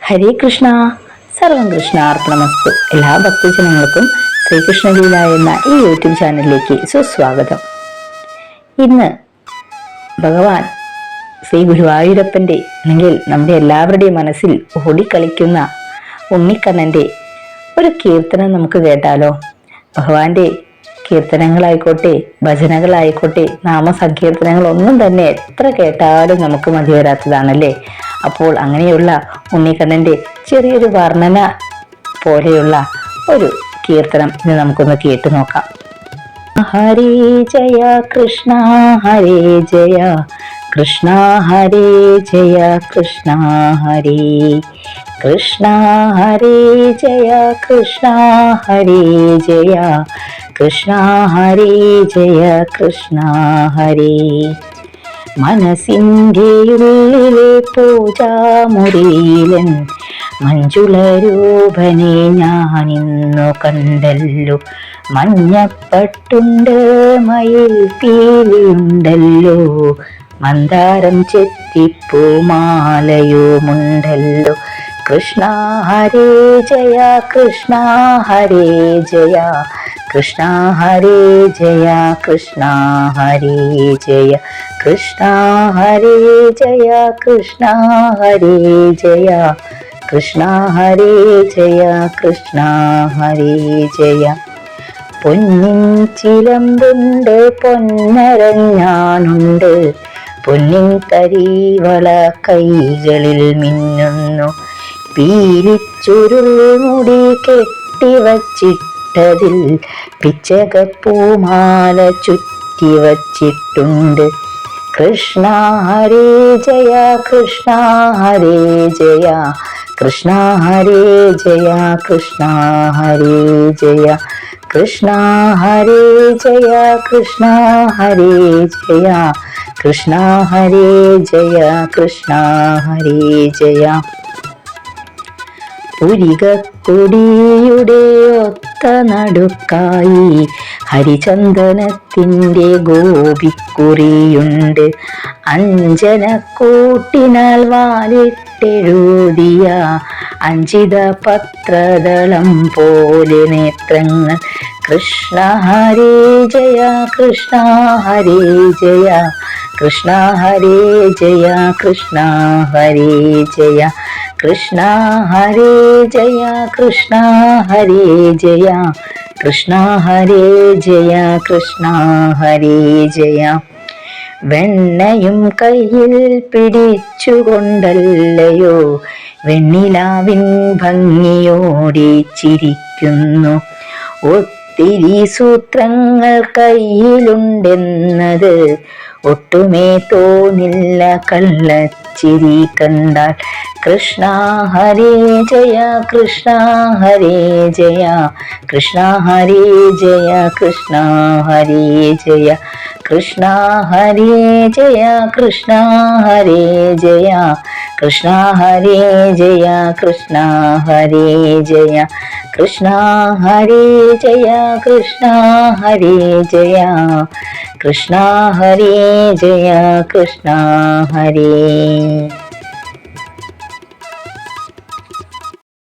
ഹരേ കൃഷ്ണ. സർവം കൃഷ്ണാർപ്പണമസ്തു. എല്ലാ ഭക്തജനങ്ങൾക്കും ശ്രീകൃഷ്ണലീല എന്ന ഈ യൂട്യൂബ് ചാനലിലേക്ക് സുസ്വാഗതം. ഇന്ന് ഭഗവാൻ ശ്രീ ഗുരുവായൂരപ്പന്റെ അല്ലെങ്കിൽ നമ്മുടെ എല്ലാവരുടെയും മനസ്സിൽ ഓടിക്കളിക്കുന്ന ഉണ്ണിക്കണ്ണന്റെ ഒരു കീർത്തനം നമുക്ക് കേട്ടാലോ? ഭഗവാന്റെ കീർത്തനങ്ങളായിക്കോട്ടെ, ഭജനകളായിക്കോട്ടെ, നാമസങ്കീർത്തനങ്ങൾ ഒന്നും തന്നെ എത്ര കേട്ടാലും നമുക്ക് മതി വരാത്തതാണല്ലേ. അപ്പോൾ അങ്ങനെയുള്ള ഉണ്ണിക്കണ്ണന്റെ ചെറിയൊരു വർണ്ണന പോലെയുള്ള ഒരു കീർത്തനം ഇന്ന് നമുക്കൊന്ന് കേട്ടു നോക്കാം. ഹരേ ജയ കൃഷ്ണ ഹരേ ജയ കൃഷ്ണ ഹരേ ജയ കൃഷ്ണ ഹരേ കൃഷ്ണ ഹരേ ജയ കൃഷ്ണ ഹരേ ജയ കൃഷ്ണ ഹരേ ജയ കൃഷ്ണ ഹരേ. മനസ്സിൻ്റെ ഉള്ളിലെ പൂജാമുറിയിലൻ മഞ്ജുളരൂപനെ ഞാനിന്നു കണ്ടല്ലോ. മഞ്ഞപ്പട്ടുണ്ട് മയിൽ പീലിയുണ്ടല്ലോ, മന്ദാരം ചെത്തിപ്പൂമാലയുമുണ്ടല്ലോ. കൃഷ്ണ ഹരേ ജയ കൃഷ്ണ ഹരേ ജയ കൃഷ്ണ ഹരേ ജയ കൃഷ്ണ ഹരേ ജയ കൃഷ്ണ ഹരേ ജയ കൃഷ്ണ ഹരേ ജയ കൃഷ്ണ ഹരേ ജയ കൃഷ്ണ ഹരേ ജയ. പൊന്നിൻ ചിലമ്പുണ്ട് പൊന്നരഞ്ഞാനുണ്ട്, പൊന്നിൻ തരീവള കൈകളിൽ മിന്നുന്നു. പീലിച്ചുരുൾ മുടി കെട്ടിവച്ചിട്ടതിൽ പിച്ചകപ്പൂമാല ചുറ്റിവച്ചിട്ടുണ്ട്. കൃഷ്ണ ഹരേ ജയ കൃഷ്ണ ഹരേ ജയ കൃഷ്ണ ഹരേ ജയ കൃഷ്ണ ഹരേ ജയ കൃഷ്ണ ഹരേ ജയ കൃഷ്ണ ഹരേ ജയ കൃഷ്ണ ഹരേ ജയ കൃഷ്ണ ഹരേ ജയ. പുരികക്കൊടിയുടെ ഒത്ത നടുക്കായി ഹരിചന്ദനത്തിൻ്റെ ഗോപിക്കുറിയുണ്ട്. അഞ്ജനക്കൂട്ടിനാൽ വാലിട്ടെഴുതിയ അഞ്ചിത പത്രദളം പോലെ നേത്രങ്ങൾ. കൃഷ്ണ ഹരേ ജയ കൃഷ്ണ ഹരേ ജയ കൃഷ്ണ ഹരേ ജയ കൃഷ്ണ ഹരേ ജയ കൃഷ്ണ ഹരേ ജയ കൃഷ്ണ ഹരേ ജയ കൃഷ്ണ ഹരേ ജയ കൃഷ്ണ ഹരേ ജയ. വെണ്ണയും കയ്യിൽ പിടിച്ചുകൊണ്ടല്ലയോ വെണ്ണിലാവിൻ ഭംഗിയോടെ ചിരിക്കുന്നു. ഒത്തിരി സൂത്രങ്ങൾ കയ്യിലുണ്ടെന്നത് ഒട്ടുമേ തോന്നില്ല കള്ളച്ചിരി കണ്ടാൽ. കൃഷ്ണ ഹരേ ജയ കൃഷ്ണ ഹരേ ജയ കൃഷ്ണ ഹരേ ജയ കൃഷ്ണ ഹരേ ജയ കൃഷ്ണ ഹരേ ജയ കൃഷ്ണ ഹരേ ജയ കൃഷ്ണ ഹരേ ജയ കൃഷ്ണ ഹരേ ജയ കൃഷ്ണ ഹരേ ജയ കൃഷ്ണ ഹരേ ജയ കൃഷ്ണ ഹരേ ജയ കൃഷ്ണ ഹരേ.